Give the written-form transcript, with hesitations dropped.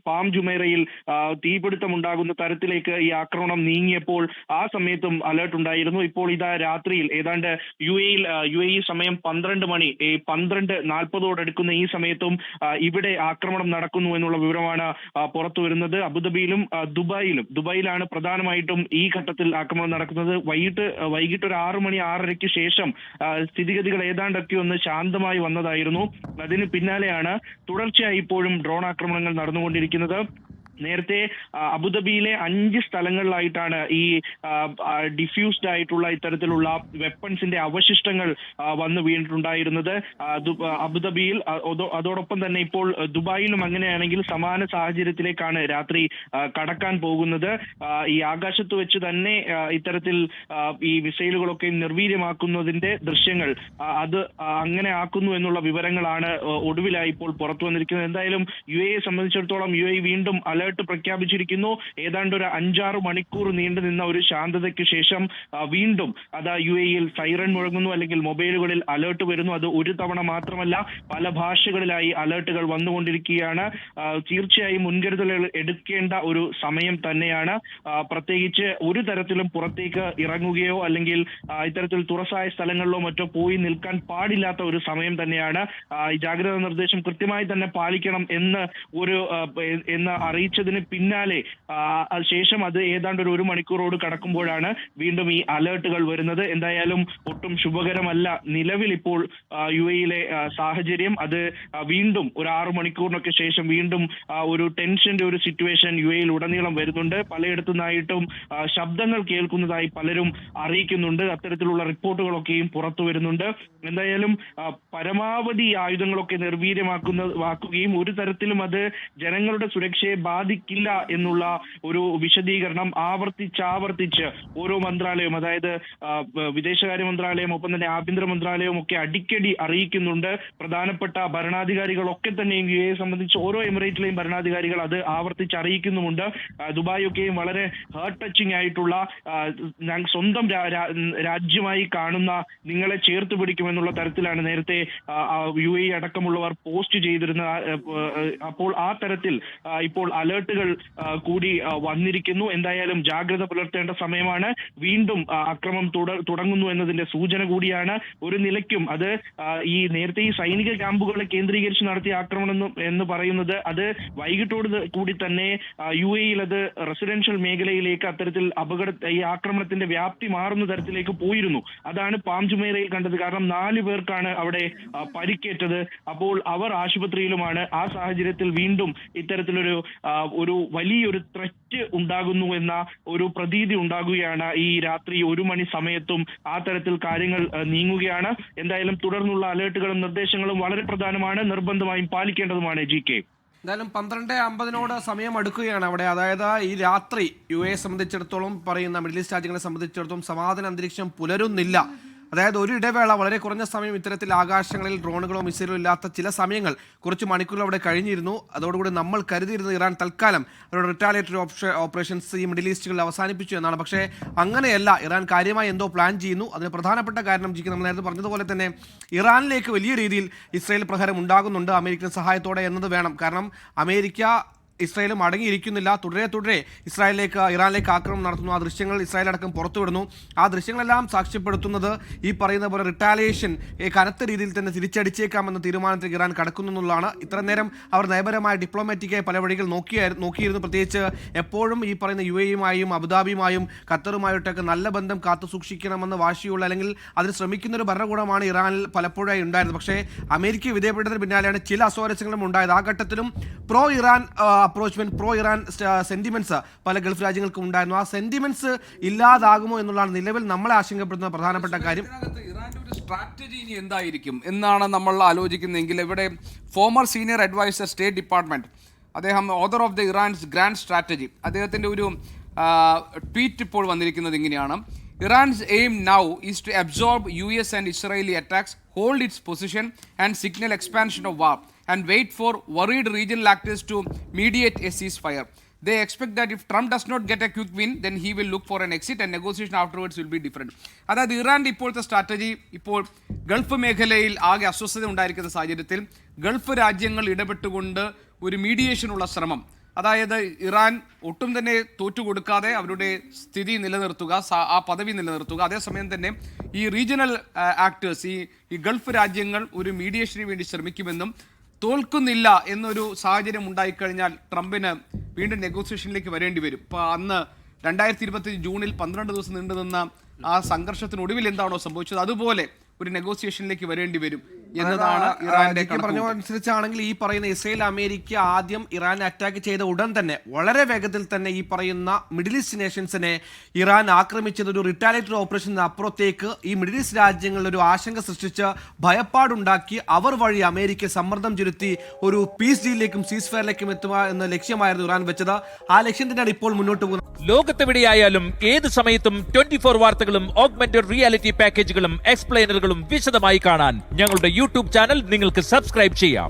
Palm ജുമൈറയിൽ തീപിടുത്തം ഉണ്ടാകുന്ന തരത്തിലേക്ക് ഈ ആക്രമണം നീങ്ങിയപ്പോൾ ആ സമയത്തും അലേർട്ട് ഉണ്ടായിരുന്നു. ഇപ്പോൾ ഇതാ രാത്രിയിൽ ഏതാണ്ട് യു എ സമയം 12 മണി 12:40 ഈ സമയത്തും ഇവിടെ ആക്രമണം നടക്കുന്നു എന്നുള്ള വിവരമാണ് പുറത്തു വരുന്നത്. അബുദാബിയിലും ദുബായിലാണ് പ്രധാനമായിട്ടും ഈ ഘട്ടത്തിൽ ആക്രമണം നടക്കുന്നത്. വൈകിട്ട് ഒരു 6 മണി 6:30 ശേഷം സ്ഥിതിഗതികൾ ഏതാണ്ടൊക്കെ ഒന്ന് ശാന്തമായി വന്നതായിരുന്നു. അതിന് പിന്നാലെയാണ് തുടർച്ചയായി ഇപ്പോഴും ഡ്രോൺ ആക്രമണങ്ങൾ നടന്നുകൊണ്ടിരിക്കുന്നത്. നേരത്തെ അബുദാബിയിലെ 5 സ്ഥലങ്ങളിലായിട്ടാണ് ഈ ഡിഫ്യൂസ്ഡ് ആയിട്ടുള്ള ഇത്തരത്തിലുള്ള വെപ്പൺസിന്റെ അവശിഷ്ടങ്ങൾ വന്നു വീണിട്ടുണ്ടായിരുന്നത്. അബുദാബിയിൽ അതോടൊപ്പം തന്നെ ഇപ്പോൾ ദുബായിലും അങ്ങനെയാണെങ്കിൽ സമാന സാഹചര്യത്തിലേക്കാണ് രാത്രി കടക്കാൻ പോകുന്നത്. ഈ ആകാശത്ത് വെച്ച് തന്നെ ഇത്തരത്തിൽ ഈ മിസൈലുകളൊക്കെ നിർവീര്യമാക്കുന്നതിന്റെ ദൃശ്യങ്ങൾ അത് അങ്ങനെ ആക്കുന്നു എന്നുള്ള വിവരങ്ങളാണ് ഒടുവിലായി ഇപ്പോൾ പുറത്തു വന്നിരിക്കുന്നത്. എന്തായാലും യു എയെ സംബന്ധിച്ചിടത്തോളം യു എ വീണ്ടും അലേർട്ട് പ്രഖ്യാപിച്ചിരിക്കുന്നു. ഏതാണ്ട് ഒരു 5-6 മണിക്കൂർ നീണ്ടു നിന്ന ഒരു ശാന്തതയ്ക്ക് ശേഷം വീണ്ടും അതാ യു എയിൽ സൈറൺ മുഴങ്ങുന്നു, അല്ലെങ്കിൽ മൊബൈലുകളിൽ അലേർട്ട് വരുന്നു. അത് ഒരു തവണ മാത്രമല്ല, പല ഭാഷകളിലായി അലേർട്ടുകൾ വന്നുകൊണ്ടിരിക്കുകയാണ്. തീർച്ചയായും മുൻകരുതലുകൾ എടുക്കേണ്ട ഒരു സമയം തന്നെയാണ്. പ്രത്യേകിച്ച് ഒരു തരത്തിലും പുറത്തേക്ക് ഇറങ്ങുകയോ അല്ലെങ്കിൽ ഇത്തരത്തിൽ തുറസായ സ്ഥലങ്ങളിലോ മറ്റോ പോയി നിൽക്കാൻ പാടില്ലാത്ത ഒരു സമയം തന്നെയാണ്. ജാഗ്രതാ നിർദ്ദേശം കൃത്യമായി തന്നെ പാലിക്കണം എന്ന് അറിയിച്ചതിന് പിന്നാലെ ശേഷം അത് ഏതാണ്ട് ഒരു മണിക്കൂറോട് കടക്കുമ്പോഴാണ് വീണ്ടും ഈ അലേർട്ടുകൾ വരുന്നത്. എന്തായാലും ഒട്ടും ശുഭകരമല്ല നിലവിൽ ഇപ്പോൾ യു എയിലെ സാഹചര്യം. അത് വീണ്ടും ഒരു 6 മണിക്കൂറിനൊക്കെ ശേഷം വീണ്ടും ഒരു ടെൻഷന്റെ ഒരു സിറ്റുവേഷൻ യു എയിൽ ഉടനീളം വരുന്നുണ്ട്. പലയിടത്തു നിന്നായിട്ടും ശബ്ദങ്ങൾ കേൾക്കുന്നതായി പലരും അറിയിക്കുന്നുണ്ട്. അത്തരത്തിലുള്ള റിപ്പോർട്ടുകളൊക്കെയും പുറത്തു വരുന്നുണ്ട്. എന്തായാലും പരമാവധി ആയുധങ്ങളൊക്കെ നിർവീര്യമാക്കുകയും ഒരു തരത്തിലും അത് ജനങ്ങളുടെ സുരക്ഷയെ ബാധിക്കില്ല എന്നുള്ള ഒരു വിശദീകരണം ആവർത്തിച്ച് ഓരോ മന്ത്രാലയവും, അതായത് വിദേശകാര്യ മന്ത്രാലയം ഒപ്പം തന്നെ ആഭ്യന്തര മന്ത്രാലയവും ഒക്കെ അടിക്കടി അറിയിക്കുന്നുണ്ട്. പ്രധാനപ്പെട്ട ഭരണാധികാരികളൊക്കെ തന്നെയും യു എയെ സംബന്ധിച്ച് ഓരോ എമിറേറ്റിലെയും ഭരണാധികാരികൾ അത് ആവർത്തിച്ച് അറിയിക്കുന്നുമുണ്ട്. ദുബായ് ഒക്കെയും വളരെ ഹേർട്ട് ടച്ചിങ് ആയിട്ടുള്ള സ്വന്തം രാജ്യമായി കാണുന്ന നിങ്ങളെ ചേർത്ത് പിടിക്കുമെന്നുള്ള തരത്തിലാണ് നേരത്തെ യു എ അടക്കമുള്ളവർ പോസ്റ്റ് ചെയ്തിരുന്നത്. അപ്പോൾ ആ തരത്തിൽ ഇപ്പോൾ അലേർട്ടുകൾ കൂടി വന്നിരിക്കുന്നു. എന്തായാലും ജാഗ്രത പുലർത്തേണ്ട സമയമാണ്. വീണ്ടും അക്രമം തുടങ്ങുന്നു എന്നതിന്റെ സൂചന കൂടിയാണ്. ഒരു നിലയ്ക്കും അത് ഈ നേരത്തെ ഈ സൈനിക ക്യാമ്പുകളെ കേന്ദ്രീകരിച്ച് നടത്തിയ ആക്രമണം എന്ന് പറയുന്നത് അത് വൈകിട്ടോട് കൂടി തന്നെ യു എയിൽ അത് റെസിഡൻഷ്യൽ മേഖലയിലേക്ക് അത്തരത്തിൽ ഈ ആക്രമണത്തിന്റെ വ്യാപ്തി മാറുന്ന തരത്തിലേക്ക് പോയിരുന്നു. അതാണ് പാം ജുമൈറയിൽ കണ്ടത്. കാരണം 4 പേർക്കാണ് അവിടെ പരിക്കേറ്റത്. അപ്പോൾ അവർ ആശുപത്രിയിലുമാണ്. ആ സാഹചര്യത്തിൽ വീണ്ടും ഇത്തരത്തിലൊരു വലിയൊരു ത്രെറ്റ് ഉണ്ടാകുന്നു എന്ന ഒരു പ്രതീതി ഉണ്ടാകുകയാണ്. ഈ രാത്രി 1 മണി സമയത്തും ആ തരത്തിൽ കാര്യങ്ങൾ നീങ്ങുകയാണ്. എന്തായാലും തുടർന്നുള്ള അലേർട്ടുകളും നിർദ്ദേശങ്ങളും വളരെ പ്രധാനമാണ്, നിർബന്ധമായും പാലിക്കേണ്ടതുമാണ്. GK, എന്തായാലും 12:50 സമയം അടുക്കുകയാണ് അവിടെ. അതായത് ഈ രാത്രി യു എയെ സംബന്ധിച്ചിടത്തോളം, പറയുന്ന മിഡിൽ ഈസ്റ്റ് രാജ്യങ്ങളെ സംബന്ധിച്ചിടത്തോളം സമാധാന അന്തരീക്ഷം പുലരുന്നില്ല. അതായത് ഒരു ഇടവേള, വളരെ കുറഞ്ഞ സമയം ഇത്തരത്തിൽ ആകാശങ്ങളിൽ ഡ്രോണുകളോ മിസൈലോ ഇല്ലാത്ത ചില സമയങ്ങൾ, കുറച്ച് മണിക്കൂറുകൾ അവിടെ കഴിഞ്ഞിരുന്നു. അതോടുകൂടി നമ്മൾ കരുതിയിരുന്നത് ഇറാൻ തൽക്കാലം അവരുടെ റിറ്റാലിയേറ്ററി ഓപ്പറേഷൻസ് ഈ മിഡിൽ ഈസ്റ്റുകളിൽ അവസാനിപ്പിച്ചു എന്നാണ്. പക്ഷേ അങ്ങനെയല്ല, ഇറാൻ കാര്യമായി എന്തോ പ്ലാൻ ചെയ്യുന്നു. അതിന് പ്രധാനപ്പെട്ട കാരണം നമ്മൾ നേരത്തെ പറഞ്ഞതുപോലെ തന്നെ ഇറാനിലേക്ക് വലിയ രീതിയിൽ ഇസ്രായേൽ പ്രഹരം ഉണ്ടാകുന്നുണ്ട് അമേരിക്കൻ സഹായത്തോടെ എന്നത് വേണം. കാരണം അമേരിക്ക ഇസ്രായേലും അടങ്ങിയിരിക്കുന്നില്ല. തുടരെ ഇറാനിലേക്ക് ആക്രമണം നടത്തുന്നു. ആ ദൃശ്യങ്ങൾ ഇസ്രായേൽ അടക്കം പുറത്തുവിടുന്നു. ആ ദൃശ്യങ്ങളെല്ലാം സാക്ഷ്യപ്പെടുത്തുന്നത് ഈ പറയുന്ന പോലെ റിറ്റാലിയേഷൻ കനത്ത രീതിയിൽ തന്നെ തിരിച്ചടിച്ചേക്കാമെന്ന തീരുമാനത്തിൽ ഇറാൻ കടക്കുന്നു എന്നുള്ളതാണ്. ഇത്ര നേരം അവർ നയപരമായ ഡിപ്ലോമാറ്റിക്കായി പല വഴികൾ നോക്കിയിരുന്നു. പ്രത്യേകിച്ച് എപ്പോഴും ഈ പറയുന്ന യു എയുമായും അബുദാബിയുമായും ഖത്തറുമായിട്ടൊക്കെ നല്ല ബന്ധം കാത്തു സൂക്ഷിക്കണമെന്ന് വാശിയുള്ള, അല്ലെങ്കിൽ അതിന് ശ്രമിക്കുന്ന ഒരു ഭരണകൂടമാണ് ഇറാനിൽ പലപ്പോഴായി ഉണ്ടായിരുന്നത്. പക്ഷേ അമേരിക്ക വിധേയപ്പെട്ടതിന് പിന്നാലെയാണ് ചില അസ്വാരസ്യങ്ങളും ഉണ്ടായത്. ആ ഘട്ടത്തിലും pro Iran rapprochement, pro Iran sentiments പല ഗൾഫ് രാജ്യങ്ങൾക്കും ഉണ്ടായിരുന്നു. ആ സെന്റിമെന്റ്സ് ഇല്ലാതാകുമോ എന്നുള്ളതാണ് നിലവിൽ നമ്മളെ ആശങ്കപ്പെടുന്ന പ്രധാനപ്പെട്ട കാര്യം. ഇറാന്റെ ഒരു സ്ട്രാറ്റജി ഇനി എന്തായിരിക്കും എന്നാണ് നമ്മൾ ആലോചിക്കുന്നതെങ്കിൽ, ഇവിടെ former senior adviser state department, അദ്ദേഹം author of the Iran's grand strategy, അദ്ദേഹത്തിന്റെ ഒരു ട്വീറ്റ് ഇപ്പോൾ വന്നിരിക്കുന്നത് ഇങ്ങനെയാണ്: Iran's aim now is to absorb US and Israeli attacks, hold its position and signal expansion of war, and wait for worried regional actors to mediate a ceasefire. They expect that if Trump does not get a quick win, then he will look for an exit and negotiation afterwards will be different. അതായത് ഇറാൻ്റെ ഇപ്പോഴത്തെ strategy, ഇപ്പോൾ Gulf മേഖലയിൽ ആകെ അസ്വസ്ഥത ഉണ്ടായിരിക്കുന്ന സാഹചര്യത്തിൽ Gulf രാജ്യങ്ങൾ ഇടപെട്ടുകൊണ്ട് ഒരു മീഡിയേഷനുള്ള ശ്രമം, അതായത് ഇറാൻ ഒട്ടും തന്നെ തോറ്റുകൊടുക്കാതെ അവരുടെ സ്ഥിതി നിലനിർത്തുക, ആ പദവി നിലനിർത്തുക. അതേസമയം തന്നെ ഈ റീജിയണൽ ആക്ടേഴ്സ്, ഈ ഗൾഫ് രാജ്യങ്ങൾ ഒരു മീഡിയേഷന് വേണ്ടി ശ്രമിക്കുമെന്നും തോൽക്കുന്നില്ല എന്നൊരു സാഹചര്യം ഉണ്ടായിക്കഴിഞ്ഞാൽ ട്രംപിന് വീണ്ടും നെഗോസിയേഷനിലേക്ക് വരേണ്ടി വരും. ഇപ്പോൾ അന്ന് 2025 ജൂണിൽ 12 ദിവസം നീണ്ടുനിന്ന ആ സംഘർഷത്തിനൊടുവിൽ എന്താണോ സംഭവിച്ചത് അതുപോലെ ഒരു നെഗോസിയേഷനിലേക്ക് വരേണ്ടി വരും എന്നതാണ് ഇറാന്റെ അനുസരിച്ചാണെങ്കിൽ ഈ പറയുന്ന ഇസ്രയേൽ അമേരിക്ക ആദ്യം ഇറാനെ അറ്റാക്ക് ചെയ്ത ഉടൻ തന്നെ വളരെ വേഗത്തിൽ തന്നെ ഈ പറയുന്ന മിഡിൽ ഈസ്റ്റ് നേഷൻസിനെ ഇറാൻ ആക്രമിച്ചത് ഒരു റിട്ടാലിയേറ്ററി ഓപ്പറേഷന് അപ്പുറത്തേക്ക് ഈ മിഡിൽ ഈസ്റ്റ് രാജ്യങ്ങളിൽ ഒരു ആശങ്ക സൃഷ്ടിച്ച് ഭയപ്പാടുണ്ടാക്കി അവർ വഴി അമേരിക്ക സമ്മർദ്ദം ചെലുത്തി ഒരു പീസ് ഡീലിലേക്കും സീസ് ഫയറിലേക്കും എത്തുക എന്ന ലക്ഷ്യമായിരുന്നു ഇറാൻ വെച്ചത്. ആ ലക്ഷ്യം തന്നെയാണ് ഇപ്പോൾ മുന്നോട്ട് പോകുന്നത്. ലോകത്തെവിടെയായാലും ഏത് സമയത്തും 24 വാർത്തകളും ഓഗ്മെന്റഡ് റിയാലിറ്റി പാക്കേജുകളും എക്സ്പ്ലെയിനറുകളും വിശദമായി കാണാൻ ഞങ്ങളുടെ യൂട്യൂബ് ചാനൽ നിങ്ങൾക്ക് സബ്സ്ക്രൈബ് ചെയ്യാം.